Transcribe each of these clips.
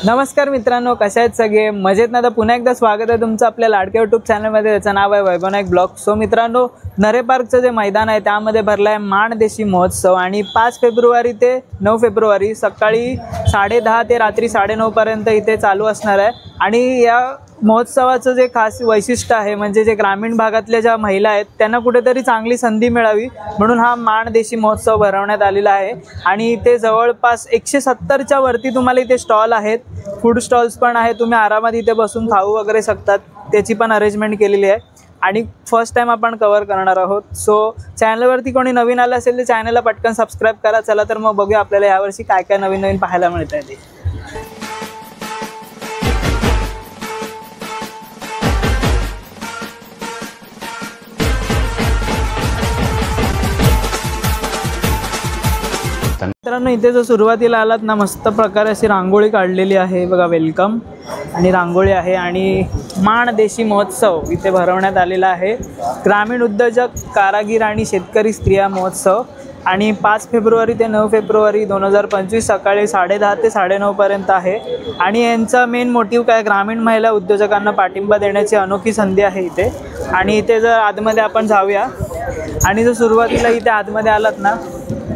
नमस्कार मित्रांनो, कशा आहेत सगळे? मजेत ना? तर पुन्हा एकदा स्वागत आहे तुमचं आपल्या लाडक्या यूट्यूब चॅनलमध्ये. त्याचं नाव आहे वैभव नाईक ब्लॉग. सो मित्रांनो, नरे पार्कचं जे मैदान आहे त्यामध्ये भरला आहे माणदेशी महोत्सव आणि 5 फेब्रुवारी ते 9 फेब्रुवारी सकाळी 10:30 ते रात्री 9:30 पर्यंत इथे चालू असणार आहे. आणि या महोत्सवाचं जे खास वैशिष्ट्य आहे म्हणजे जे ग्रामीण भागातल्या ज्या महिला आहेत त्यांना कुठेतरी चांगली संधी मिळावी म्हणून हा माणदेशी महोत्सव भरवण्यात आलेला आहे. आणि इथे जवळपास 170च्या वरती तुम्हाला इथे स्टॉल आहेत, फूड स्टॉल्स पण आहे, तुम्ही आरामात इथे बसून खाऊ वगैरे शकतात, त्याची पण अरेंजमेंट केलेली आहे. आणि फर्स्ट टाइम आपण कव्हर करणार आहोत. सो चॅनलवरती कोणी नवीन आलं असेल तर चॅनलला पटकन सबस्क्राईब करा. चला तर मग बघूया आपल्याला यावर्षी काय काय नवीन नवीन पाहायला मिळत आहे ते. मित्रांनो, इथे जो सुरुवातीला आलात ना, मस्त प्रकारे अशी रांगोळी काढलेली आहे बघा, वेलकम आणि रांगोळी आहे. आणि माणदेशी महोत्सव इथे भरवण्यात आलेला आहे. ग्रामीण उद्योजक, कारागीर आणि शेतकरी स्त्रिया महोत्सव आणि 5 फेब्रुवारी ते 9 फेब्रुवारी 2025 सकाळी 10:30 ते 9:30 पर्यंत आहे. आणि यांचा मेन मोटिव्ह काय, ग्रामीण महिला उद्योजकांना पाठिंबा देण्याची अनोखी संधी आहे इथे. आणि इथे जर आतमध्ये आपण जाऊया आणि जर सुरुवातीला इथे आतमध्ये आलात ना,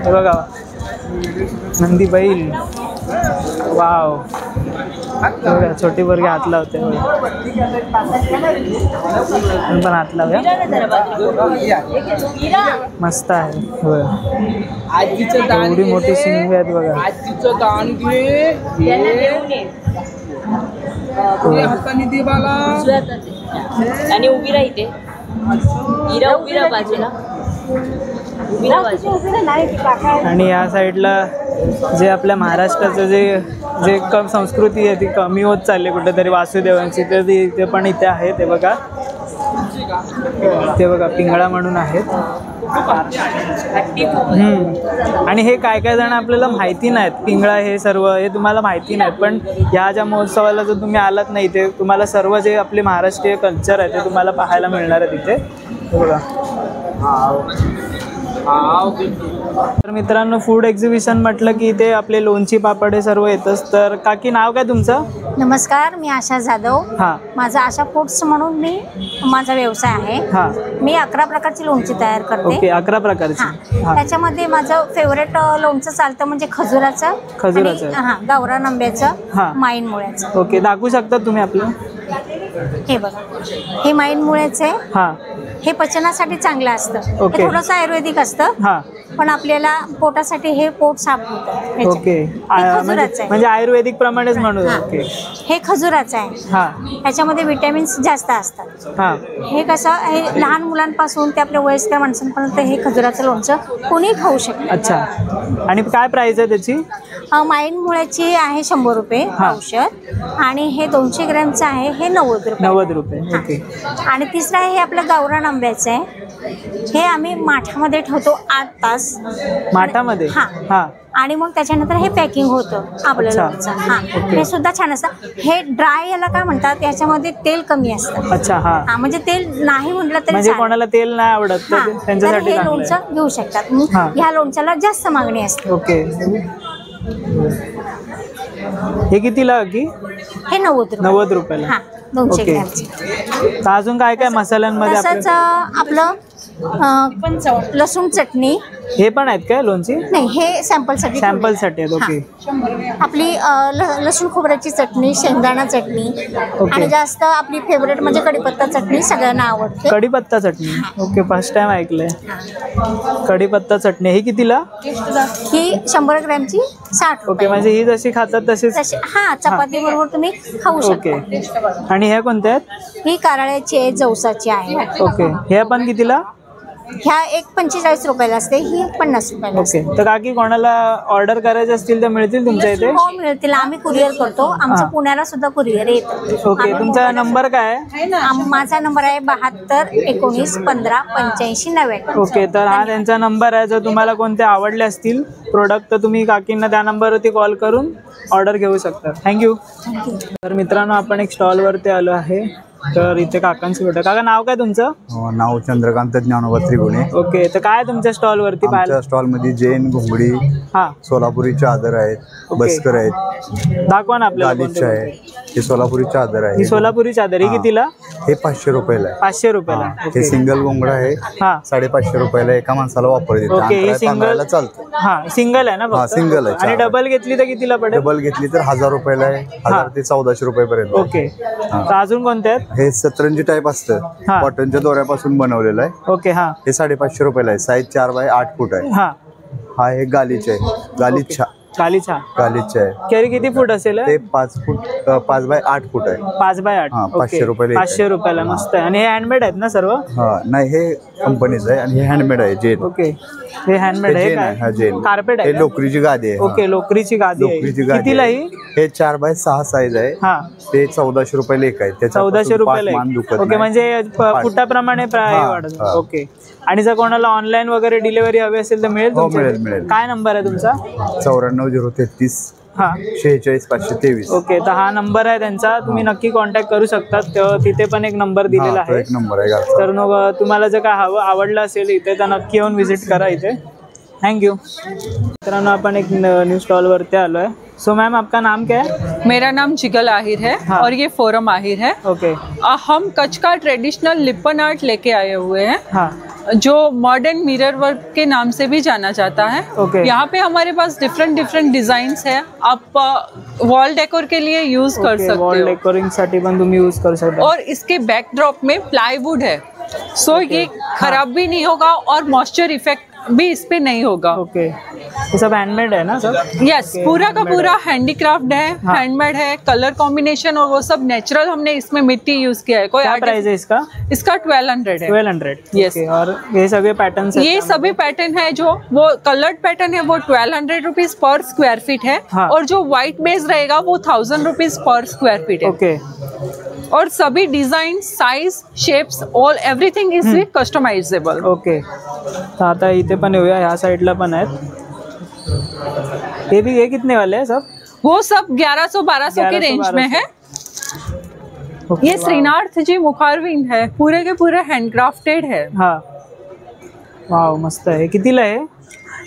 हे बघा नंदी बैल, वाव, छोटी पोरगी हात लावते, पण हात लावूया, मस्त आहे. होय, एवढी मोठी शिंगे आहेत बघा. आणि उभी राहते बाजूला. आणि या साईडला जे आपल्या महाराष्ट्राचं जे संस्कृती आहे ती कमी होत चालली कुठेतरी वासुदेवांची, तर ती इथे पण इथे आहे. ते बघा, ते बघा पिंगळा म्हणून आहेत. आणि हे काय काय जण आपल्याला माहिती नाहीत, पिंगळा हे सर्व हे तुम्हाला माहिती नाहीत, पण ह्या ज्या महोत्सवाला जर तुम्ही आलात नाही ते तुम्हाला सर्व जे आपले महाराष्ट्रीय कल्चर आहे ते तुम्हाला पाहायला मिळणार आहे तिथे. बघा, तर मित्रांनो, फूड एक्झिबिशन म्हटलं की इथे आपले लोणची पापड हे सर्व येतच. तर काकी, नाव काय तुमचं? नमस्कार, मी आशा जाधव. माझा आशा फूड्स म्हणून माझा व्यवसाय आहे. मी 11 प्रकारची लोणची तयार करते. ओके, 11 प्रकारची. त्याच्यामध्ये माझं फेवरेट लोणचं चालतं म्हणजे खजुराचं, गावरान आंब्याचं, माईन मुळ्याचं. ओके, दाखवू शकता तुम्ही आपलं? हे बघा, हे माईन मुळ्याचं आहे. हे पचनासाठी चांगलं असतं. हे थोडंसं आयुर्वेदिक असतं, पण आपल्याला पोटासाठी हे पोट साफ होतं. ओके, म्हणजे आयुर्वेदिक प्रमाणेच म्हणू. ओके, हे खजुराचं आहे. ह्याच्यामध्ये विटॅमिन्स जास्त असतात. हे कसं, हे लहान मुलांपासून ते आपल्या वयस्कर माणसांपर्यंत हे खजुराचं लोणचं कोणी खाऊ शकतं. अच्छा, आणि काय प्राइस आहे त्याची? माईन मुळ्याची आहे 100 रुपये औषध, आणि हे 200 ग्रॅमचं आहे, हे 90 रुपये. ओके, आणि तिसरं आहे हे आपलं गावरान आंब्याचं आहे. हे आम्ही माठामध्ये ठेवतो 8 तास माठामध्ये. आणि मग त्याच्यानंतर हे पॅकिंग होतं आपलं लोणचं. हे सुद्धा छान असतं. हे ड्राय याला काय म्हणतात, याच्यामध्ये तेल कमी असतं. अच्छा, म्हणजे तेल नाही म्हटलं तरी म्हणजे कोणाला तेल नाही आवडत त्यांच्यासाठी हे लोणचं घेऊ शकतात. ह्या लोणच्याला जास्त मागणी असते. ओके, हे कितीला की? हे 90 रुपयाला. 200 ग्रॅमचे. अजून काय काय मसाल्यांमध्ये? तसंच आपलं लसूण चटणी. हे पण आहेत काय लोणची? नाही, हे सॅम्पलसाठी आहेत. ओके, आपली लसूण खोबऱ्याची चटणी, शेंगदाणा चटणी, आणि जास्त आपली फेवरेट म्हणजे कढीपत्ता चटणी सगळ्यांना आवडते. कढीपत्ता चटणी. ओके, फर्स्ट टाइम ऐकलंय कढीपत्ता चटणी. ही कितीला? ही 100 ग्रॅमची 60 रुपये. ओके, म्हणजे ही जशी खातात तशीच. चपाती बरोबर तुम्ही खाऊ शकता. आणि ह्या कोणत्या आहेत? ही कारळ्याची आहे, जवसाची आहे. ओके, ह्या पण कितीला? ह्या 45 रुपयाला असते, ही 50 रुपयाला असते. ओके, तर काकी कोणाला ऑर्डर करायचे असतील तर मिळतील तुमच्या इथे? हो, मिळतील. आम्ही कुरिअर करतो. आमचं पुण्याला सुद्धा कुरिअर येतं. ओके, तुमचा नंबर काय आहे? माझा नंबर आहे 72 19 15 85 99. ओके, तर हा त्यांचा नंबर आहे. जर तुम्हाला कोणते आवडले असतील प्रोडक्ट तर तुम्ही काकींना त्या नंबरवरती कॉल करून ऑर्डर घेऊ शकता. थँक्यू. तर मित्रांनो, आपण एक स्टॉलवरती आलो आहे तर इथे काकांची भेट. काका नाव काय तुमचं? नाव चंद्रकांत ज्ञानोबा त्रिगुणे. ओके, तर काय तुमच्या स्टॉल वरती पाहायला? स्टॉल मध्ये जैन घुंगडी, सोलापुरी चादर आहेत, बस्कर आहेत. दाखवा ना आपल्याला. गालीचा आहे, हे सोलापुरी चादर आहे. ही सोलापुरी चादर ही कितीला? हे 500 रुपयाला आहे. 500 रुपयाला. हे सिंगल घोंगडा आहे, 550 रुपयाला एका माणसाला वापरते. ओके, ही सिंगल चालतं. हा सिंगल आहे ना? सिंगल आहे. आणि डबल घेतली तर कितीला पडेल? डबल घेतली तर 1000 रुपयाला आहे, 1000 ते 1400 रुपयापर्यंत. ओके, तर अजून कोणते आहेत? हे सतरंजी टाईप असतं, कॉटनच्या दोऱ्यापासून बनवलेलं आहे. ओके, हा हे 550 रुपयाला आहे. साईज 4 बाय 8 फूट आहे. हा हे गालीच आहे, गालीचा आहे. किती फूट असेल? ते 5 बाय 8 फूट आहे. 5 बाय 8. 500 रुपयाला. 500 रुपयाला. मस्त आहे. आणि हे हँडमेड आहेत ना सर्व? नाही, हे कंपनीचं आहे आणि हे हँडमेड आहे. जेन. ओके, हे हँडमेड आहे. जेन कार्पेट आहे. हे लोकरीची गादी आहे. ओके, लोकरीची गादी आहे. कितीला ही? हे 4 बाय 6 साईज आहे. ते 1400 रुपयाला एक आहे. 1400 रुपयाला. ओके, म्हणजे फुटाप्रमाणे प्राइस वाढत. ओके, आणि जर कोणाला ऑनलाईन वगैरे डिलिव्हरी हवी असेल तर मिळेल? मिळेल. काय नंबर आहे तुमचा? 94 033 46 523. ओके, तर हा नंबर आहे त्यांचा. तुम्ही नक्की कॉन्टॅक्ट करू शकतात. तिथे पण एक नंबर दिलेला आहे. एक नंबर आहे. तर मग तुम्हाला जर काय हवं आवडलं असेल इथे तर नक्की येऊन व्हिजिट करा इथे. Thank you. मित्रांनो, अपन एक न्यू स्टॉल वरती आलो है. सो मैम, आपका नाम क्या है? मेरा नाम जिगल आहिर है. और ये फोरम आहिर है. ओके. हम कच्छ का ट्रेडिशनल लिपन आर्ट लेके आए हुए हैं. हाँ. जो मॉडर्न मिरर वर्क के नाम से भी जाना जाता है. ओके. यहाँ पे हमारे पास डिफरेंट डिजाइन्स है. आप वॉल डेकोर के लिए यूज कर सकते हो. वॉल डेकोरिंग साठी पण तुम्ही यूज करू शकता. और इसके बैकड्रॉप में प्लाईवुड है. सो ये खराब भी नहीं होगा और मॉइस्चर इफेक्ट भी इस पे नहीं होगा. ओके, ये सब हैंडमेड है ना सब? यस, पूरा का पूरा हैंडीक्राफ्ट है. हैंडमेड है. कलर कॉम्बिनेशन और वो सब नेचुरल हमने इसमें मिट्टी यूज किया है. कोई क्या प्राइस है इसका? इसका 1200 है. 1200. यस. और ये सभी पैटर्न? ये सभी पैटर्न है. जो वो कलर्ड पैटर्न है वो 1200 रुपीज पर स्क्वायर फीट है. और जो व्हाइट बेस रहेगा वो 1000 रुपीज पर स्क्वायर फीट है. ओके. और सभी design, size, shapes, all everything is customizable. Okay, तर आता इथे पण येऊया. ह्या साइडला पण आहेत. ये कितने वाले हैं सब? वो सब 1100-1200 के रेंज में है. ये श्रीनाथ जी मुखारविंद है. पूरे के पूरे हैंडक्राफ्टेड है. हाँ, वाह, मस्त है. कितीला है?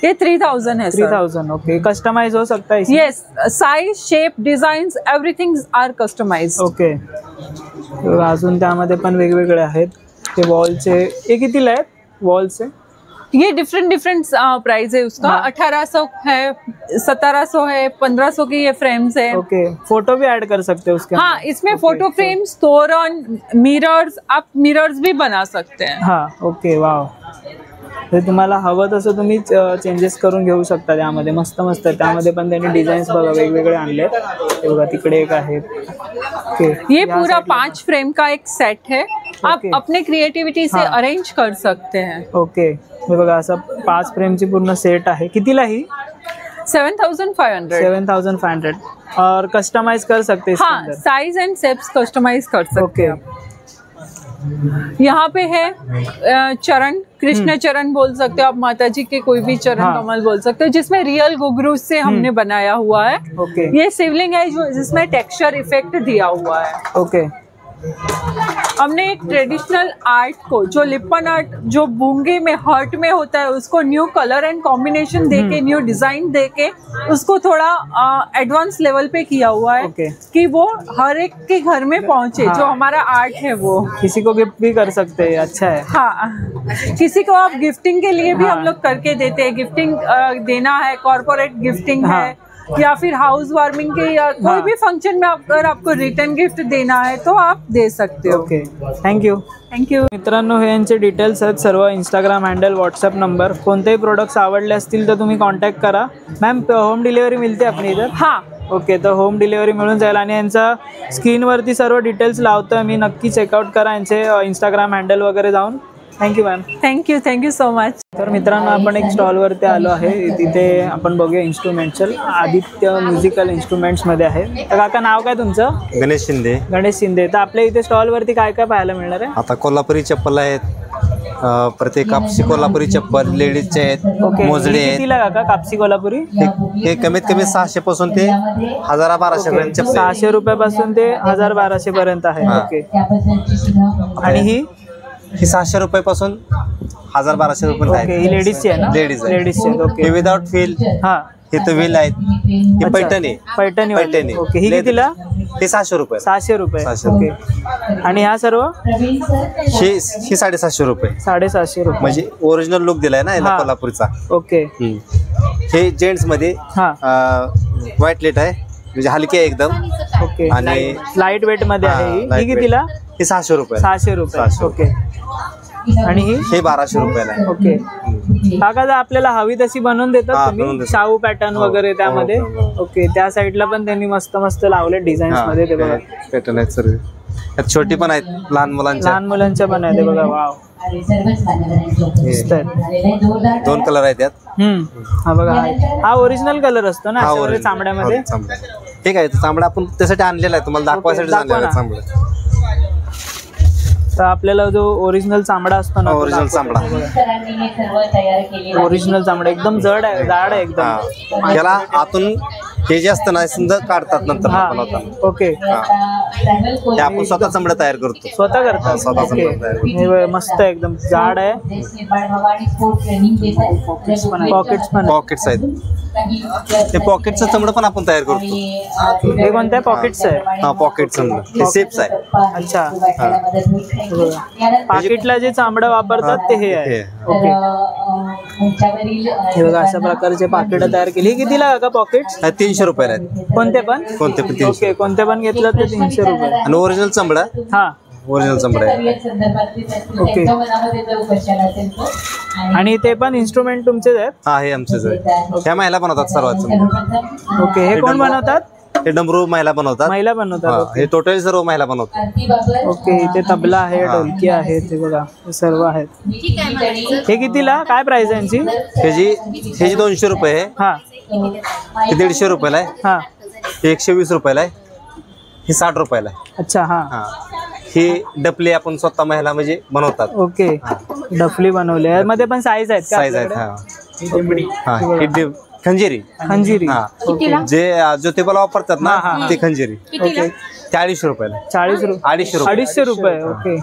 ये 3000 है. 3000. ओके, कस्टमाइज हो सकता है? Yes, size, shape, designs, everything are customize. Okay. अजून त्यामध्ये पण वेगवेगळे आहेत. ते वॉलचे हे कितीला आहेत? वॉलचे ये डिफरेंट प्राइस है उसका. 1800 है, 1700 है, 1500 की ये फ्रेम्स है. ओके, फोटो भी ऐड कर सकते हैं उसके? हाँ, इसमें फोटो फ्रेम्स, तोरण, मिरर्स, आप मिरर्स भी बना सकते हैं. हाँ. Okay, wow. ते तुम्हाला हवं तसं तुम्ही चेंजेस करून घेऊ शकता. त्यामध्ये मस्त मस्त आहे. त्यामध्ये पण त्यांनी डिझाईन्स बघा वेगवेगळे आणले. बघा तिकडे एक आहे. ये पूरा 5 फ्रेम का एक सेट है. आप अपने क्रिएटिविटी से अरेंज कर सकते हैं. ओके, हे बघा असं 5 फ्रेमची पूर्ण सेट आहे. कितीला ही? 7500. 7500. और कस्टमाइज कर सकते हैं? हाँ, साइज एंड शेप्स कस्टमाइज कर सकते हैं. यहाँ पे है चरण, कृष्ण चरण बोल सकते हो आप. माता जी के कोई भी चरण कमल बोल सकते हो, जिसमें रियल घुंघरू से हमने बनाया हुआ है. ओके. ये शिवलिंग है जो जिसमें टेक्सचर इफेक्ट दिया हुआ है. ओके. हमने एक ट्रेडिशनल आर्ट को, जो लिपन आर्ट जो बूंगे में हर्ट में होता है, उसको न्यू कलर एंड कॉम्बिनेशन देके, न्यू डिजाइन देके उसको थोड़ा एडवांस लेवल पे किया हुआ है. कि वो हर एक के घर में पहुंचे. जो हमारा आर्ट है वो किसी को गिफ्ट भी कर सकते हैं. अच्छा है. हाँ, किसी को आप गिफ्टिंग के लिए भी हम लोग करके देते हैं. गिफ्टिंग देना है, कॉर्पोरेट गिफ्टिंग है, या फिर हाउस वार्मिंग के, या कोई भी फंक्शन में अगर आपको रिटर्न गिफ्ट देना है तो आप दे सकते हो. Okay, thank you. मित्रांनो, हे यांचे डिटेल्स आहेत सर्व. Instagram handle, WhatsApp number. कोणतेही प्रोडक्ट्स आवडले असतील तर तुम्ही कॉन्टॅक्ट करा. मॅम, होम डिलिव्हरी मिळते आपली इधर? हाँ. ओके, तर होम डिलिव्हरी मिळून जाईल. आणि यांचा स्क्रीनवरती सर्व डिटेल्स लावतो मी. नक्की चेकआउट करा यांचे इंस्टाग्राम हँडल वगैरे जाऊन. Thank you ma'am. Thank you so much. तर मित्रांनो, आपण एक स्टॉलवरती आलो आहे. तिथे आपण बघूया इन्स्ट्रुमेंटल. आदित्य म्युझिकल इन्स्ट्रुमेंट्समध्ये आहे. तर काका, नाव काय तुमचं? गणेश शिंदे. गणेश शिंदे. तर आपल्या इथे स्टॉलवरती काय काय पाहायला मिळणार आहे? आता कोल्हापुरी चप्पल आहेत, प्रत्येक कापसी कोल्हापुरी चप्पल लेडीजचे आहेत, ओके मोजडे आहेत. कितीला काका कापसी कोल्हापुरी? हे कमीत कमी 600 पासून ते 1000-1200 पर्यंत चप्पल. 600 रुपयापासून ते 1000-1200 पर्यंत आहे. ओके आणि ही 600 रुपयापासून 1000-1200 रुपये ओके ही लेडीजची आहे ना? लेडीजची. ओके हे विदाउट फील, हा हे तर व्हील आहेत. हे पैठणी पैठणी ओके ही कितीला? हे 600 रुपये. 600 रुपये 600 ओके. आणि ह्या सर्व हे 750 रुपये. 750 रुपये म्हणजे ओरिजिनल लुक दिलाय ना याला कोल्हापूरचा. ओके हे जेंट्स मध्ये व्हाईट लेट आहे, म्हणजे हलके आहे एकदम. ओके आणि लाईट वेट मध्ये आहे ही कितीला? हे 600 रुपये. 600 रुपये ओके. आणि ही हे 1200 रुपयाला आहे. ओके काका जर आपल्याला हवी तशी बनवून देतात तुम्ही? शाहू पॅटर्न वगैरे त्यामध्ये? ओके त्या साईडला पण त्यांनी मस्त मस्त लावले डिझाईन्स मध्ये ते बघा. पॅटर्न आहेत सर्व, छोटी पण आहेत, लहान मुलांच्या पण आहे ते बघा. वाव 2 कलर आहेत त्यात. हा बघा हा ओरिजिनल कलर असतो ना चांबड्यामध्ये? ठीक आहे, चांबडा आपण त्यासाठी आणलेला आहे, तुम्हाला दाखवायसाठी आणलेला आहे चांबडा. तर आपल्याला जो ओरिजिनल चांबडा असतो ना, ओरिजिनल चांबडा एकदम जाड आहे एकदम. याला आतून हे जे असतं ना समजा काढतात नंतर बनवताना. ओके हे आपण स्वतः चांबडा तयार करतो. स्वतः करतात? स्वतः चांबडा तयार करतो. मस्त एकदम जाड आहे. पॉकेट्स आहेत. हे पॉकेटचं चमडं पण आपण तयार करतो. हे कोणत्या पॉकेट्स आहे? हा पॉकेट चमडं, हे सेप्स आहे. अच्छा पाकिटला जे चांबडं वापरतात ते हे आहे. ओके हे बघा अशा प्रकारचे पाकिट तयार केली. ही कितीला का पॉकेट्स? 300 रुपयाला आहेत. कोणते पण? ओके कोणते पण घेतलं तर 300 रुपये. आणि ओरिजिनल चमडा? हा ओरिजिनल चमडा आहे. ओके आणि ते पण इन्स्ट्रुमेंट तुमचेच आहेत? हा हे आमचेच आहे. ह्या महिला बनवतात सर्वात. ओके हे कोण बनवतात? हे डमरू महिला बनवतात. हे टोटली सर्व महिला बनवतात. ओके इथे तबला आहे, ढोलकी आहे, ते बघा हे सर्व आहेत. हे कितीला? काय प्राइस आहे यांची? ह्याची 200 रुपये आहे. हा हे 150 रुपयाला आहे. हा हे 120 रुपयाला आहे. हे 60 रुपयाला आहे. अच्छा हा. हे डफली आपण स्वतः महिला म्हणजे बनवतात. ओके डफली बनवली आहे. मध्ये पण साईज आहेत का? साईज आहेत. हा खंजिरी जे ज्योतिबाला वापरतात ना ते खंजिरी. ओके 40 रुपयाला. 250 रुपये. ओके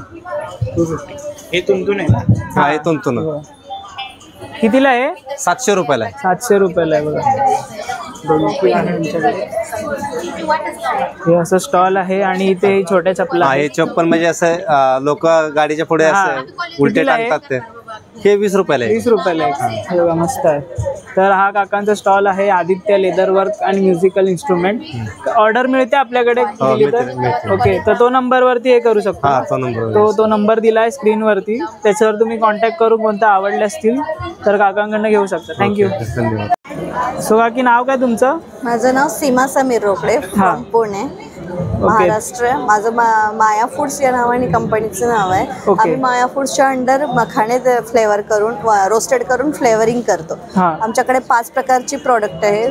हे तुंतून आहे. हा हे तुंतून कितीला आहे? 700 रुपयाला आहे. 700 रुपयाला आहे बघा. हे असं स्टॉल आहे आणि इथे छोट्या चपला. हे चप्पल म्हणजे असं लोक गाडीच्या पुढे असं उलटे टाकतात ते. हे 20 रुपयाला आहे. 20 रुपयाला आहे बघा मस्त आहे. तर हा काकांचा स्टॉल आहे आदित्य लेदर वर्क आणि म्युझिकल इन्स्ट्रुमेंट. ऑर्डर मिळते आपल्याकडे? ओके तर तो नंबर वरती हे करू शकतो. तो नंबर दिलाय स्क्रीन वरती, त्याच्यावर तुम्ही कॉन्टॅक्ट करून कोणतं आवडले असतील तर काकांकडनं घेऊ शकता. थँक्यू. सो काकी नाव काय तुमचं? माझं नाव सीमा समीर रोकडे, पुणे महाराष्ट्र. माझं माया फूड्स या नावाने कंपनीचं नाव आहे. आम्ही माया फूड्सच्या अंडर मखाणे फ्लेवर करून रोस्टेड करून फ्लेवरिंग करतो. आमच्याकडे 5 प्रकारची प्रोडक्ट आहे.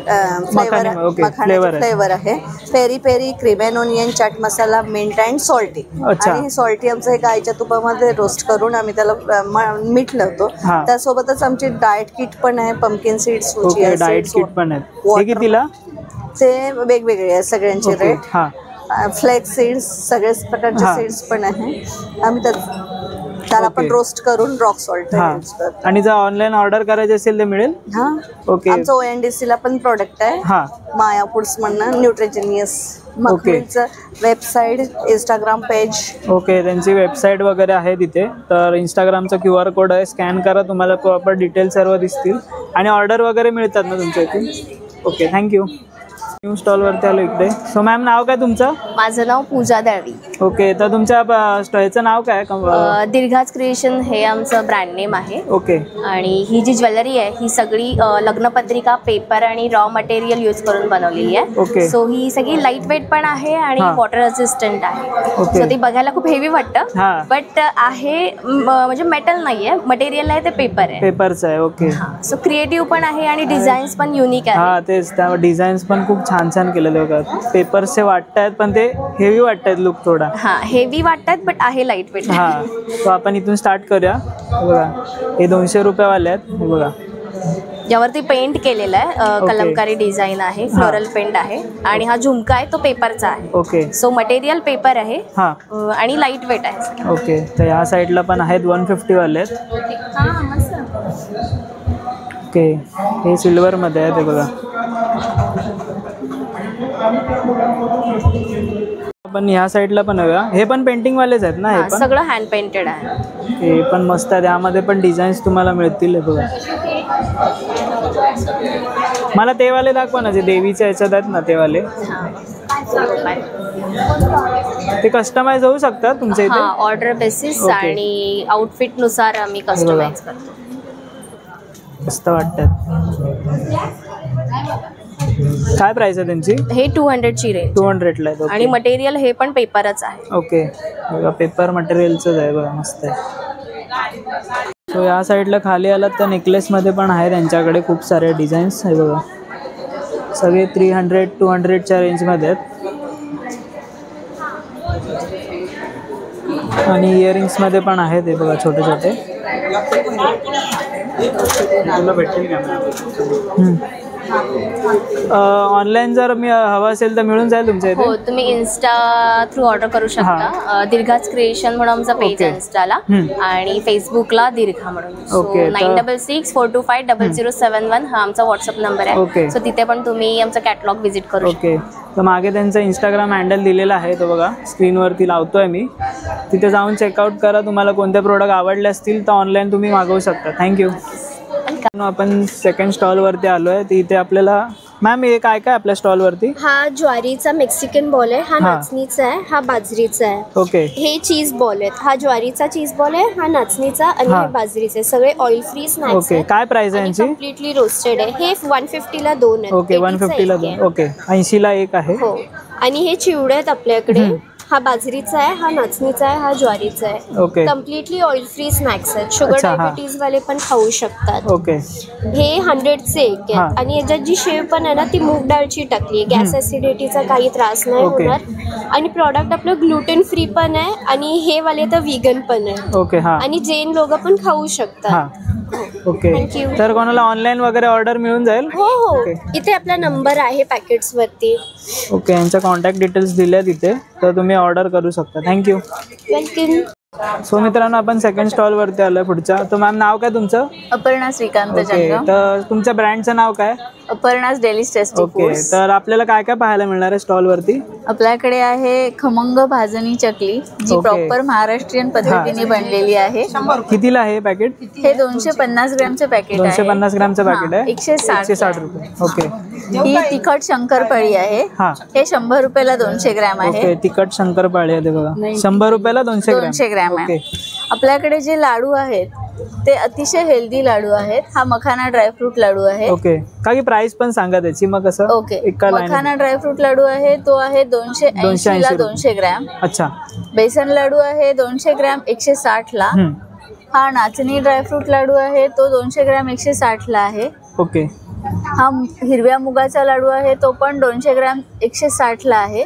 मखाण्याचे फ्लेवर आहे, peri peri, cream and onion, chaat masala, mint and salty. आणि हे सॉल्टी आमचं हे गायच्या तुपामध्ये रोस्ट करून आम्ही त्याला मीठ लावतो. त्यासोबतच आमची डाएट किट पण आहे, पंपकिन सीड्स, डाएट किट पण आहे. कितीला? ते वेगवेगळे आहे सगळ्यांचे रेट. फ्लेक्स सीड्स सगळ्याच प्रकारचे सीड्स पण आहे. आम्ही त्याला आपण रोस्ट करून रॉक सॉल्ट यूज करतो. आणि जर ऑनलाईन ऑर्डर करायची असेल तर मिळेल? हा ओके. आमचं ONDC ला पण प्रोडक्ट आहे माया फूड्स म्हणून, न्यूट्रिजनियस. मखणीचं वेबसाईट, इंस्टाग्राम पेज. ओके त्यांची वेबसाईट वगैरे आहे तिथे. तर इंस्टाग्रामचा QR कोड आहे, स्कॅन करा, तुम्हाला प्रॉपर डिटेल सर्व दिसतील. आणि ऑर्डर वगैरे मिळतात ना तुमच्या इथे? Okay thank you. न्यू स्टॉल वरती आलो इकडे. सो मॅम नाव काय तुमचं? माझं नाव पूजा दळवी. ओके तर तुमच्या स्टॉलचं नाव काय? दीर्घाज क्रिएशन हे आमचं ब्रँड नेम आहे. ओके. आणि ही जी ज्वेलरी आहे ही सगळी लग्नपत्रिका, पेपर आणि रॉ मटेरियल यूज करून बनवलेली आहे. ओके. सो ही सगळी लाईट वेट पण आहे आणि वॉटर रेसिस्टंट आहे. सो ती बघायला खूप हेवी वाटतं बट आहे म्हणजे मेटल नाहीये, मटेरियल आहे ते पेपर आहे. पेपरचं आहे. ओके. सो क्रिएटिव्ह पण आहे आणि डिझाईन्स पण युनिक आहे. तेच त्या डिझाईन्स पण खूप छान छान केलेले बघा. पेपर्सचे वाटतायत पण ते हेवी वाटतायत लुक थोडा. हा हेवी वाटतात बट आहे लाईट वेट. हा तो आपण इथून स्टार्ट करूया. बघा हे 200 रुपयावाले आहेत. हे बघा यावरती पेंट केलेला आहे, कलमकारी डिझाईन आहे, फ्लोरल पेंट आहे आणि हा झुमका आहे तो पेपरचा आहे. ओके सो मटेरियल पेपर आहे हा आणि लाईट वेट आहे. ओके तर ह्या साईडला पण आहेत 150 वाले आहेत. ओके हे सिल्वर मध्ये आहे ते बघा. पण ह्या साईडला पण बघा हे पण पेंटिंग वालेच आहेत ना. हे पण सगळं हँड पेंटेड आहे. हे पण मस्त आहे. त्यामध्ये पण डिझाईन्स तुम्हाला मिळतील. हे बघा मला ते वाले दाखवा ना जे देवीच्या ह्याच्यात आहेत ना ते वाले. ते कस्टमाइज होऊ शकतात तुमच्या इथे ऑर्डर बेसिस आणि आउटफिट नुसार आम्ही कस्टमाइज करतो. मस्त वाटतात. काय प्राइस आहे त्यांची? हे 200 ची रेंज. 200 ला आहे आणि मटेरियल हे पण पेपरच आहे. ओके बघा पेपर मटेरियलचंच आहे बघा मस्त आहे. सो या साईडला खाली आलात तर नेकलेसमध्ये पण आहे त्यांच्याकडे खूप सारे डिझाईन्स आहे बघा. सगळे 300-200च्या रेंजमध्ये आहेत. आणि इयरिंग्समध्ये पण आहेत हे बघा छोटे छोटे. तुला भेटेल का? ऑनलाईन जर मी हवा असेल तर मिळून जाईल तुमच्या इथे? हो तुम्ही इन्स्टा थ्रू ऑर्डर करू शकता. दीर्घाच क्रिएशन म्हणून आमचा पेज आहे इन्स्टाला आणि फेसबुकला दीर्घा म्हणून. 9664250071 हा आमचा व्हॉट्सअप नंबर आहे. सो तिथे पण तुम्ही आमचा कॅटलॉग व्हिजिट करू शकता. ओके तर मागे त्यांचा इंस्टाग्राम हँडल दिलेला आहे तो बघा स्क्रीनवरती लावतोय मी. तिथे जाऊन चेकआउट करा. तुम्हाला कोणते प्रोडक्ट आवडले असतील तर ऑनलाईन तुम्ही मागवू शकता. थँक्यू. आपण सेकंड स्टॉल वरती आलोय. तिथे आपल्याला मॅम हे काय काय आपल्या स्टॉल वरती? हा ज्वारीचा मेक्सिकन बॉल आहे, हा नाचणीचा आहे, हा बाजरीचा आहे. ओके हे चीज बॉल आहेत. हा ज्वारीचा चीज बॉल आहे, हा नाचणीचा आणि हे बाजरीचे. सगळे ऑइल फ्री स्नॅक्स आहेत. ओके काय प्राइस आहे यांची? कम्प्लिटली रोस्टेड आहे. हे 150 ला 2 आहेत. ओके 150 ला 2. ओके 80 ला 1 आहे. हो आणि हे चिवडे आहेत आपल्याकडे. हा बाजरीचा आहे, हा नाचणीचा आहे, हा ज्वारीचा आहे. Okay completely oil free snacks आहेत. शुगर डायबिटीज वाले पण खाऊ शकतात. ओके हे 100चे एक आहेत आणि याच्यात जी शेव पण आहे ना ती मूग डाळची टाकली. गॅस ऍसिडिटीचा काही त्रास नाही होणार आणि प्रॉडक्ट आपलं ग्लुटेन फ्री पण आहे आणि हे वाले तर व्हीगन पण आहे. ओके हा आणि जैन लोक पण खाऊ शकतात. ओके तर कोणाला ऑनलाईन वगैरे ऑर्डर मिळून जाईल? हो हो इथे आपला नंबर आहे पॅकेट्स वरती. ओके यांच्या कॉन्टॅक्ट डिटेल्स दिल्या तिथे तर तुम्ही ऑर्डर करू शकता. थँक्यू. वेलकम. सो मित्रांनो आपण सेकंड स्टॉल वरती आलोय पुढच्या. तर मॅम नाव काय तुमचं? अपर्णा श्रीकांत जंगम. तर तुमच्या ब्रँडचं नाव काय? Aparna's daily tasty foods. तर आपल्याला काय काय पाहायला मिळणार आहे स्टॉल वरती? आपल्याकडे आहे खमंग भाजणी चकली जी प्रॉपर महाराष्ट्रीयन पद्धतीने बनलेली आहे. कितीला आहे पॅकेट? हे 250 ग्रॅमचे पॅकेट आहे. 250 ग्रॅमचं पॅकेट आहे. 160 रुपये. ओके ही तिखट शंकरपाळी आहे. हे 100 रुपयाला 200 ग्रॅम आहे. ओके तिखट शंकरपाळी आहे ते बघा 100 रुपयाला 200 ग्रॅम आहे. आपल्याकडे जे लाडू आहेत ते अतिशय हेल्दी लाडू आहेत. हा मखाना ड्रायफ्रूट लाडू आहे. ओके काही प्राइस पण सांगा त्याची मग कसं? ओके मखाना ड्रायफ्रूट लाडू आहे तो आहे 280 ला 200 ग्रॅम. अच्छा बेसन लाडू आहे 200 ग्रॅम 160 ला. हा नाचणी ड्रायफ्रूट लाडू आहे तो 200 ग्रॅम 160 ला आहे. ओके हा हिरव्या मुगाचा लाडू आहे तो पण 200 ग्रॅम 160 ला आहे.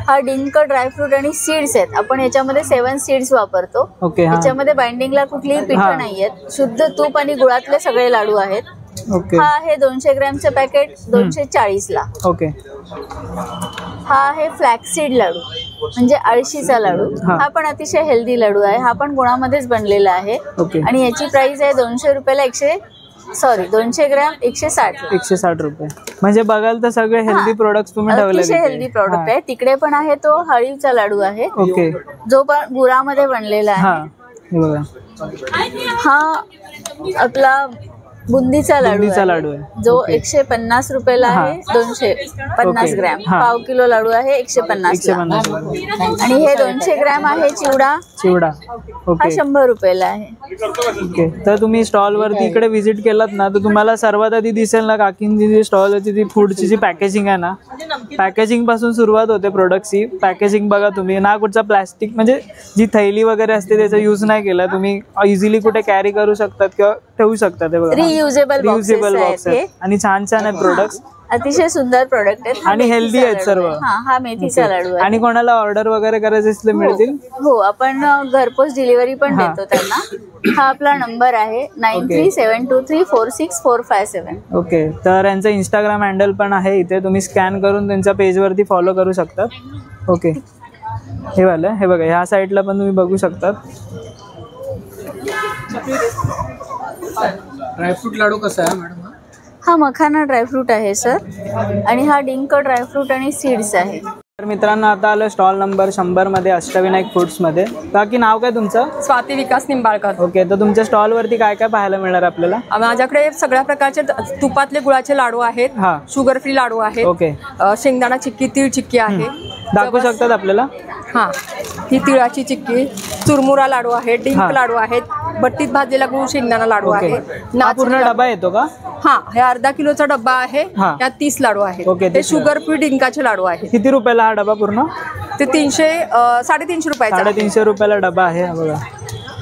हा डिंक ड्रायफ्रूट आणि सीड्स आहेत. आपण याच्यामध्ये 7 सीड्स वापरतो. याच्यामध्ये बाइंडिंगला कुठलीही पिठं नाही आहेत. शुद्ध तूप आणि गुळातले सगळे लाडू आहेत. हा आहे 200 ग्रॅमचं पॅकेट 240 ला. ओके हा आहे फ्लॅक्सीड लाडू म्हणजे अळशीचा लाडू. हा पण अतिशय हेल्दी लाडू आहे. हा पण गुळामध्येच बनलेला आहे आणि याची प्राइस आहे 200 रुपयाला 200 ग्रॅम 160 रुपये. म्हणजे बघाल तर सगळे हेल्दी प्रोडक्ट्स तुम्ही ठेवले. अतिशय हेल्दी प्रोडक्ट आहे. तिकडे पण आहे तो हळीवचा लाडू आहे. ओके जो पण गुळामध्ये बनलेला आहे. हा आपला बुंदीचा लाडू आहे जो 150 रुपयाला आहे. 250 ग्रॅम. पाव किलो लाडू आहे 150 आणि हे 200 ग्रॅम आहे चिवडा. हा 100 रुपयाला आहे. ओके तर तुम्ही स्टॉल वरती इकडे व्हिजिट केलात ना तर तुम्हाला सर्वात आधी दिसेल ना काकींची जी स्टॉल होती ती फूडची जी पॅकेजिंग आहे ना पॅकेजिंग पासून सुरुवात होते प्रोडक्टची. पॅकेजिंग बघा तुम्ही ना कुठचा प्लास्टिक म्हणजे जी थैली वगैरे असते त्याचा यूज नाही केला. तुम्ही इझिली कुठे कॅरी करू शकतात किंवा ठेवू शकतात. रियुजेबल बॉक्स आणि छान छान आहेत प्रोडक्ट्स. अतिशय सुंदर प्रोडक्ट आहेत आणि हेल्दी आहेत सर्व. हा मेथीचा लाडू आहे. आणि कोणाला ऑर्डर वगैरे करायचे असले मिळतील? हो, आपण घरपोच डिलिव्हरी पण देतो त्यांना. हा आपला नंबर आहे 9372346457. ओके, तर यांचं इंस्टाग्राम हँडल पण आहे इथे, तुम्ही स्कॅन करून त्यांच्या पेजवरती फॉलो करू शकतात. ओके, हे वालं हे बघा, ह्या साईडला पण तुम्ही बघू शकतात. ड्रायफ्रूट लाडू कसा आहे मॅडम? हा मखाना ड्रायफ्रूट आहे सर, आणि हा डिंक ड्रायफ्रूट आणि सीड्स आहे. तर मित्रांनो, आता आलं स्टॉल नंबर 100 मध्ये अष्टविनायक फूड्स मध्ये. बाकी नाव काय तुमचं? स्वाती विकास निंबाळकर. ओके, तर तुमच्या स्टॉल वरती काय काय पाहायला मिळणार आपल्याला? माझ्याकडे सगळ्या प्रकारचे तुपातले गुळाचे लाडू आहेत, शुगर फ्री लाडू आहेत. ओके, शेंगदाणा चिक्की, तीळ चिक्की आहे. दाखवू शकतात आपल्याला? हा, ही तिळाची चिक्की, चुरमुरा लाडू आहे, डिंक लाडू आहेत, बट्टीत भाजलेला गुळ शेंगदाणा लाडू आहे. पूर्ण डबा येतो का? हा, हे अर्धा किलोचा डब्बा आहे, त्यात 30 लाडू आहेत. हे शुगर फ्री डिंकाचे लाडू आहे. किती रुपयाला हा डबा पूर्ण? ते 300-350 रुपयाचा. 350 रुपयाला डबा आहे बघा.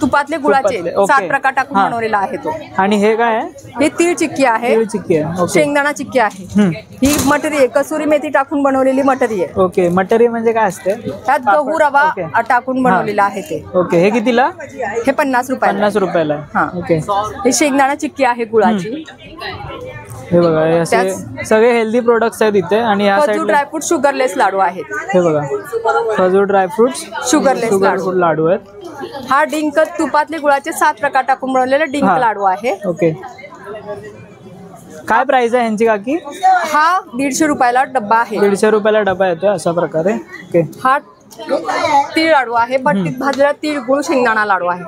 तुपातले गुळाचे 7 प्रकार टाकून बनवलेला आहे तो. आणि हे काय आहे? हे तीळ चिक्की आहे, तीळ चिक्की आहे, शेंगदाणा चिक्की आहे. ही मटरी आहे, कसुरी मेथी टाकून बनवलेली मटरी आहे. ओके, मटरी म्हणजे काय असते? त्यात गहू रवा टाकून बनवलेला आहे ते. ओके, हे कितीला? हे 50 रुपयाला. 50 रुपयाला. हा, ओके. हे शेंगदाणा चिक्की आहे गुळाची. हे बघा, हे असे सगळे हेल्दी प्रोडक्ट्स आहेत इथे. आणि या साइडला ड्रायफ्रूट शुगरलेस लाडू आहेत. हे बघा, खजूर ड्रायफ्रूट शुगरलेस लाडू आहेत. हा डिंक तुपातले गुळाचे 7 प्रकार टाकून बनवलेला डिंक लाडू आहे. ओके, काय प्राइस आहे यांची काकी? हा 150 रुपयाला डब्बा आहे. 150 रुपयाला डबा येतो अशा प्रकारे. ओके, हा तीळ लाडू आहे, भट्टीत भाजलेला तीळ गुळ शेंगदाणा लाडू आहे.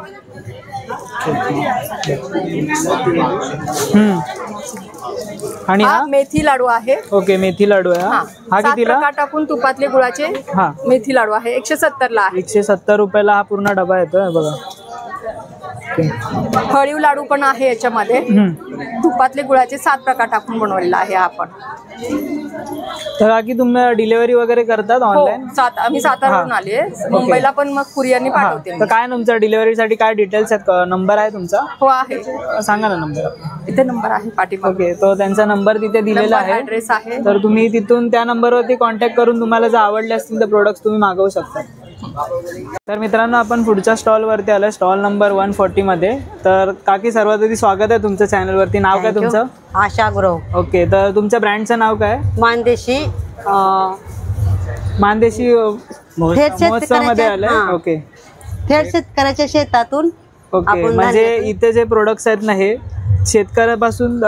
आणि हा मेथी लाडू आहे. ओके, मेथी लाडू आहे. हा कितीला? टाकून तुपातले गुळाचे मेथी लाडू आहे, 170 ला आहे. 170 रुपयाला हा पूर्ण डबा येतोय बघा. हळीव लाडू पण आहे याच्यामध्ये, तुपातले गुळाचे 7 प्रकार टाकून बनवलेला आहे आपण. तर बाकी तुम्ही डिलिव्हरी वगैरे करतात ऑनलाईन? आम्ही सातारावरून आले, मुंबईला पण मग कुरिअरनी पाठवते. तर काय तुमच्या डिलिव्हरीसाठी काय डिटेल्स आहेत? नंबर आहे तुमचा? हो आहे, सांगा ना नंबर. इथे नंबर आहे पाठीमागे. ओके, तो त्यांचा नंबर तिथे दिलेला आहे, ऍड्रेस आहे. तर तुम्ही तिथून त्या नंबरवरती कॉन्टॅक्ट करून तुम्हाला जर आवडले असतील तर प्रोडक्ट्स तुम्ही मागवू शकता. तर मित्रांनो, आपण पुढच्या स्टॉल वरती आलो, स्टॉल नंबर 140 मध्ये. तर काकी, सर्वात आधी स्वागत आहे तुमच्या चॅनल वरती. नाव काय तुमचं? आशा ग्रो. ओके, तर तुमच्या ब्रँडचं नाव काय? मानदेशी महोत्सव मध्ये आलंय. ओके, थेट शेतकऱ्याच्या शेतातून. ओके, म्हणजे इथे जे प्रोडक्ट्स आहेत ना, हे शेतकऱ्यापासून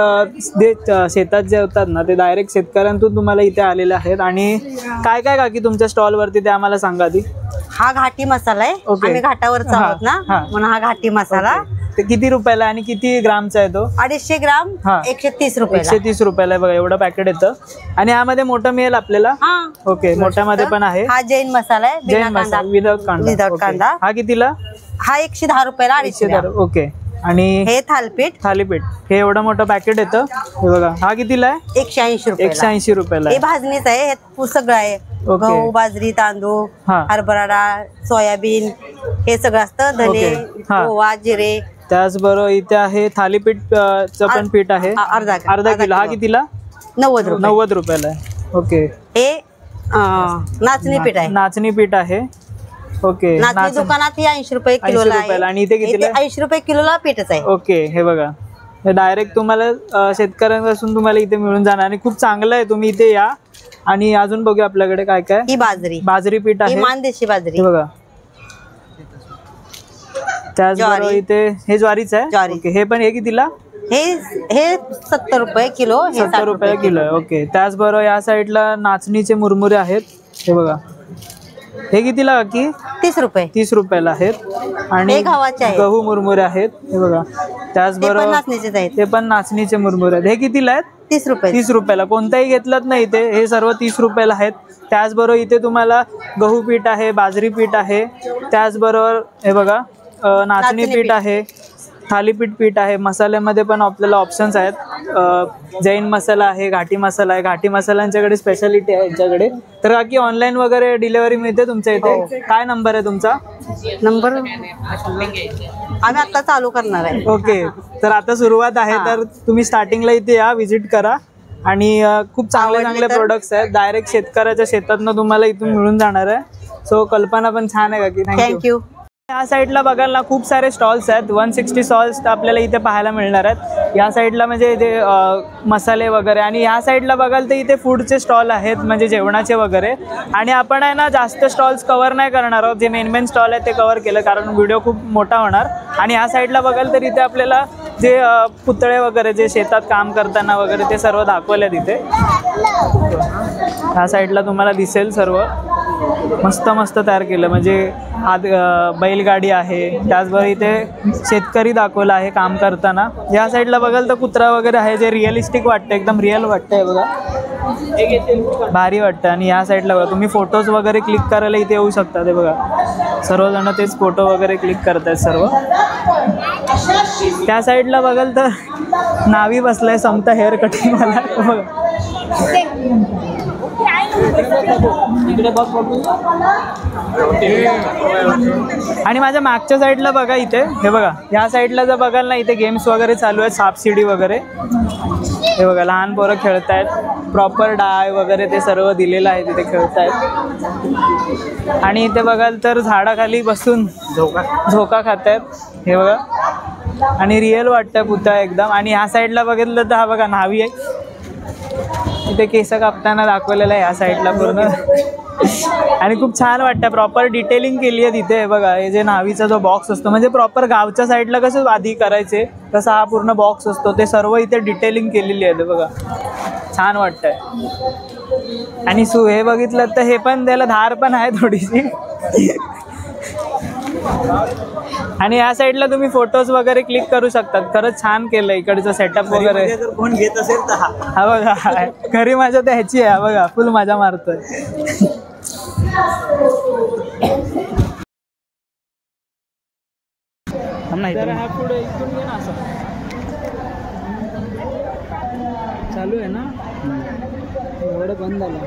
शेतात जे होतात ना, ते डायरेक्ट शेतकऱ्यांतून तुम्हाला इथे आलेले आहेत. आणि काय काय काकी तुमच्या स्टॉल वरती ते आम्हाला सांगा आधी. हा घाटी मसाला आहे, आम्ही घाटावरच आहोत ना, म्हणून हा घाटी मसाला. ते किती रुपयाला आणि किती ग्रामचा आहे तो? 250 ग्राम 130 रुपये. 130 रुपयाला आहे बघा, एवढं पॅकेट येतं. आणि यामध्ये मोठं मिळेल आपल्याला? ओके, मोठ्यामध्ये पण आहे. हा जैन मसाला आहे, जैन मसाला विदाउट कांदा. हा कितीला? हा 110 रुपयाला 250. ओके, आणि हे थालीपीठ हे एवढं मोठं पॅकेट येतं. हे बघा, हा कितीला आहे? 180 रुपये. 180 रुपयाला. हे भाजणीच आहे, हे सगळं आहे. गहू, बाजरी, तांदूळ, हरभरा डाळ, सोयाबीन, हे सगळं असतं. धने, ओवा, जिरे. त्याचबरोबर इथे आहे थालीपीठचं पण पीठ आहे, अर्धा किलो. हा कितीला? 90 रुपयाला आहे. ओके, हे नाचणी पीठ आहे. नाचणी पीठ आहे. ओके, नाचणी दुकानात ही 80 रुपये किलोला आहे. आणि इथे कितीला? 80 रुपये किलोला पीठच आहे. ओके, हे बघा, हे डायरेक्ट तुम्हाला शेतकऱ्यांपासून तुम्हाला इथे मिळून जाणार आणि खूप चांगलं आहे. तुम्ही इथे या. आणि अजून बघूया आपल्याकडे काय काय. ही बाजरी पीठ आहे, मानदेशी बाजरी बघा. त्याचबरोबर इथे हे ज्वारीच आहे. ओके, हे पण हे कितीला? हे 70 रुपये किलो. 70 रुपये किलो आहे. ओके, त्याचबरोबर या साईडला नाचणीचे मुरमुरे आहेत. हे बघा, हे कितीला की? 30 रुपये. 30 रुपयाला आहेत. आणि गहू मुरमुरे आहेत. हे बघा, त्याचबरोबर ते पण नाचणीचे मुरमुरे आहेत. हे कितीला आहेत? 30 रुपये. 30 रुपयाला. कोणताही घेतलात ना इथे, हे सर्व 30 रुपयाला आहेत. त्याचबरोबर इथे तुम्हाला गहू पीठ आहे, बाजरी पीठ आहे. त्याचबरोबर हे बघा, नाचणी पीठ आहे, थालीपीठ पीठ आहे. मसाल्यामध्ये पण आपल्याला ऑप्शन्स आहेत. जैन मसाला आहे, घाटी मसाला आहे. घाटी मसाल्यांच्याकडे स्पेशालिटी आहे यांच्याकडे. तर बाकी ऑनलाईन वगैरे डिलिव्हरी मिळते तुमच्या इथे? काय नंबर आहे तुमचा? नंबर आम्ही आता चालू करणार आहे. ओके, तर आता सुरुवात आहे, तर तुम्ही स्टार्टिंगला इथे या, व्हिजिट करा. आणि खूप चांगले चांगले प्रोडक्ट्स आहेत. डायरेक्ट शेतकऱ्याच्या शेतातनं तुम्हाला इथून मिळून जाणार आहे. सो कल्पना पण छान आहे काकी. थँक्यू. या साईडला बघाल ना खूप सारे स्टॉल्स आहेत. 160 स्टॉल्स आपल्याला इथे पाहायला मिळणार आहेत. या साईडला म्हणजे इथे मसाले वगैरे, आणि या साईडला बघाल तर इथे फूडचे स्टॉल आहेत म्हणजे जेवणाचे वगैरे. आणि आपण आहे ना जास्त स्टॉल्स कव्हर नाही करणार आहोत. जे मेन स्टॉल आहेत ते कव्हर केलं कारण व्हिडिओ खूप मोठा होणार. आणि या साईडला बघाल तर इथे आपल्याला जे पुतळे वगैरे जे शेतात काम करताना वगैरे ते सर्व दाखवले तिथे. ह्या साईडला तुम्हाला दिसेल सर्व मस्त मस्त तयार केलं. म्हणजे हात बैलगाडी आहे, त्याचबरोबर इथे शेतकरी दाखवला आहे काम करताना. या साईडला बघाल तर कुत्रा वगैरे आहे जे रिअलिस्टिक वाटतं, एकदम रिअल वाटतंय बघा, भारी वाटतं. आणि या साईडला बघा तुम्ही फोटोज वगैरे क्लिक करायला इथे येऊ शकता. ते बघा सर्वजण तेच फोटो वगैरे क्लिक करत आहेत सर्व. त्या साईडला बघाल तर नावी बसलाय समता हेअर कटिंग मला बघा. आणि माझ्या मागच्या साईडला बघा इथे, हे बघा या साईडला जर बघाल ना इथे गेम्स वगैरे चालू आहेत, सापशिडी वगैरे. हे बघा लहान पोरं खेळतायत, प्रॉपर डाय वगैरे ते सर्व दिलेलं आहे तिथे खेळतायत. आणि इथे बघाल तर झाडाखाली बसून झोका खातायत. हे बघा आणि रिअल वाटतं पुतळा एकदम. आणि ह्या साईडला बघितलं तर हा बघा न्हावी आहे, इथे केस कापताना दाखवलेलं आहे ह्या साईडला पूर्ण. आणि खूप छान वाटतं, प्रॉपर डिटेलिंग केली आहे तिथे. बघा हे जे न्हावीचा जो बॉक्स असतो म्हणजे प्रॉपर गावच्या साईडला कसं आधी करायचे तसा हा पूर्ण बॉक्स असतो, ते सर्व इथे डिटेलिंग केलेली आहे. बघा छान वाटतंय. आणि हे बघितलं तर हे पण त्याला धार पण आहे थोडीशी. आणि या साईडला तुम्ही फोटोज वगैरे क्लिक करू शकतात. खरंच छान केलं इकडचं सेटअप वगैरे. कोण घेत असेल तर हा बघा खरी मजा तर ह्याची आहे. बघा फुल मजा मारतोय. हा पुढे इकडून घे ना, असं चालू आहे ना, एवढं बंद झालं.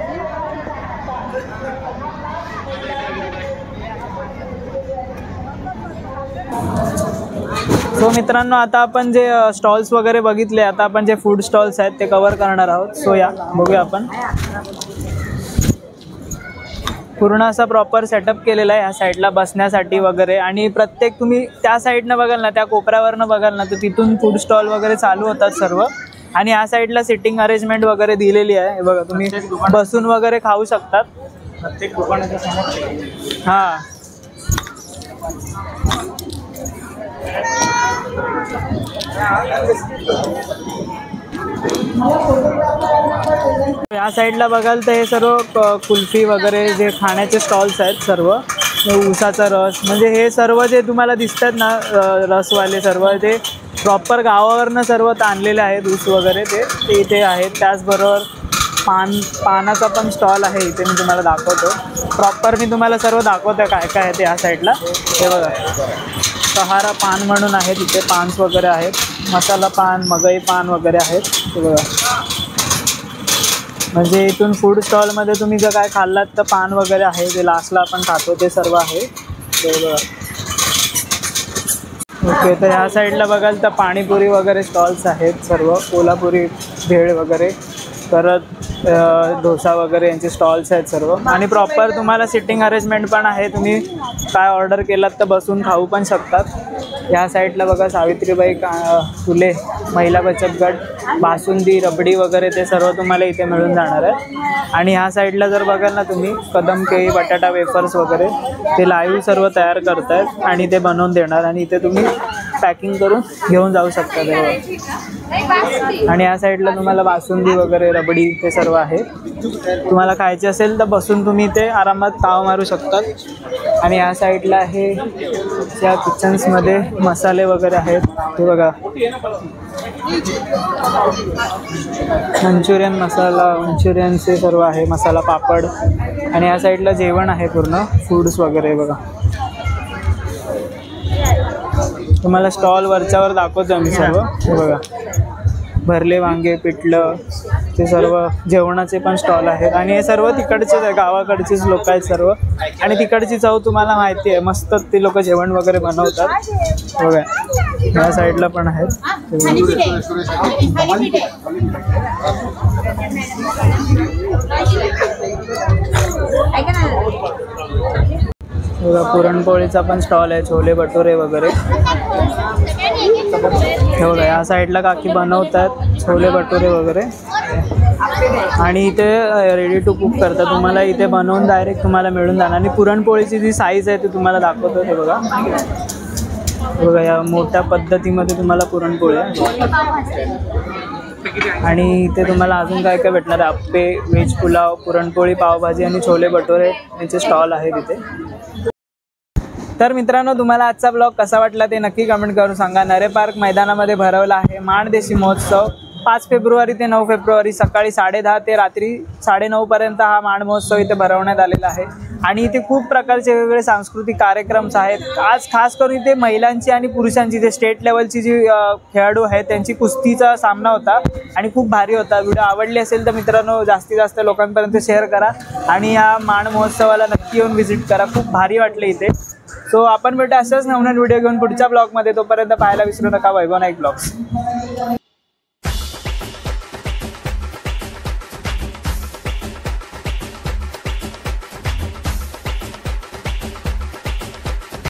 सो मित्रांनो आता आपण जे स्टॉल्स वगैरे बघितले, आता आपण जे फूड स्टॉल्स आहेत ते कव्हर करणार आहोत. सो या बघूया आपण. पूर्ण असा प्रॉपर सेटअप केलेला आहे ह्या साईडला बसण्यासाठी वगैरे. आणि प्रत्येक तुम्ही त्या साईडनं बघाल ना, त्या कोपऱ्यावरनं बघाल ना, तर तिथून फूड स्टॉल वगैरे चालू होतात सर्व. आणि ह्या साईडला सिटिंग अरेंजमेंट वगैरे दिलेली आहे. हे बघा तुम्ही बसून वगैरे खाऊ शकतात. प्रत्येक दुकानाच्या समोर. हां या साईडला बघाल तर हे सर्व कुल्फी वगैरे जे खाण्याचे स्टॉल्स आहेत सर्व. ऊसाचा रस म्हणजे हे सर्व जे तुम्हाला दिसतात ना रसवाले सर्व ते प्रॉपर गावावरनं सर्व आणलेले आहेत. ऊस वगैरे ते इथे आहेत. त्याचबरोबर पानाचा पण स्टॉल आहे इथे, मी तुम्हाला दाखवतो. प्रॉपर मी तुम्हाला सर्व दाखवतो काय काय आहे ते या साईडला. हे बघा सहारा पान म्हणून आहे तिथे, पान्स वगैरे आहेत. मसाला पान, मगई पान वगैरे आहेत. हे बघा म्हणजे इथून फूड स्टॉलमध्ये तुम्ही जर काय खाल्लात तर पान वगैरे आहे, जे लास्टला आपण खातो ते सर्व आहे. हे बघा ओके. तर ह्या साईडला बघाल तर पाणीपुरी वगैरे स्टॉल्स आहेत सर्व. कोल्हापुरी भेळ वगैरे, परत डोसा वगैरे यांचे स्टॉल्स आहेत सर्व. आणि प्रॉपर तुम्हाला सिटिंग अरेंजमेंट पण आहे. तुम्ही काय ऑर्डर केलात तर बसून खाऊ पण शकतात. ह्या साईडला बघा सावित्रीबाई फुले महिला बचत गट, बासुंदी, रबडी वगैरे ते सर्व तुम्हाला इथे मिळून जाणार आहे. आणि ह्या साईडला जर बघाल ना तुम्ही कदम केळी, बटाटा वेफर्स वगैरे ते लाईव्ह सर्व तयार करतायत आणि ते बनवून देणार. आणि इथे तुम्ही पॅकिंग करून घेऊन जाऊ शकता ते. आणि या साईडला तुम्हाला बासुंदी वगैरे, रबडी ते सर्व आहे. तुम्हाला खायचे असेल तर बसून तुम्ही ते आरामात ताव मारू शकतात. आणि या साईडला आहे या किचन्समध्ये मसाले वगैरे आहेत. हे बघा मंचुरियन मसाला, मंचुरियनचे सर्व आहे, मसाला पापड. आणि या साईडला जेवण आहे पूर्ण फूड्स वगैरे. बघा तुम्हाला स्टॉल वरच्यावर दाखवतो आम्ही सर्व. हे बघा भरले वांगे, पिठलं ते सर्व जेवणाचे पण स्टॉल आहेत. आणि हे सर्व तिकडचेच आहे, गावाकडचेच लोक आहेत सर्व. आणि तिकडची चव तुम्हाला माहिती आहे, मस्त ते लोक जेवण वगैरे बनवतात. बघा या साईडला पण आहेत. बघा पुरणपोळीचा पण स्टॉल आहे, छोले भटुरे वगैरे. बघा या साईडला काकी बनवतात छोले भटुरे वगैरे आणि इथे रेडी टू कुक करतात. तुम्हाला इथे बनवून डायरेक्ट तुम्हाला मिळून जाणार. आणि पुरणपोळीची जी साईज आहे ती तुम्हाला दाखवतो. ते बघा बघा या मोठ्या पद्धतीमध्ये तुम्हाला पुरणपोळी आहे. आणि इथे तुम्हाला अजून काय काय भेटणार आहे, आप्पे, व्हेज पुलाव, पुरणपोळी, पावभाजी आणि छोले भटुरे यांचे स्टॉल आहे तिथे. तर मित्रांनो, तुम्हाला आजचा ब्लॉग कसा वाटला ते नक्की कमेंट करून सांगा. नरे पार्क मैदानामध्ये भरवला आहे माणदेशी महोत्सव. 5 फेब्रुवारी ते 9 फेब्रुवारी सकाळी 10:30 ते रात्री 9:30 पर्यंत हा माण महोत्सव इथे भरवण्यात आलेला आहे. आणि इथे खूप प्रकारचे वेगवेगळे सांस्कृतिक कार्यक्रम आहेत. आज खास करून इथे महिलांची आणि पुरुषांची जे स्टेट लेवलची जी खेळाडू आहेत त्यांची कुस्तीचा सामना होता आणि खूप भारी होता. व्हिडिओ आवडली असेल तर मित्रांनो जास्तीत जास्त लोकांपर्यंत शेअर करा आणि या माण महोत्सवाला नक्की येऊन व्हिजिट करा. खूप भारी वाटले इथे. सो आपण भेटू अशाच नवनवीन व्हिडिओ घेऊन पुढच्या ब्लॉगमध्ये. तोपर्यंत पाहायला विसरू नका वैभव नाईक ब्लॉग्स.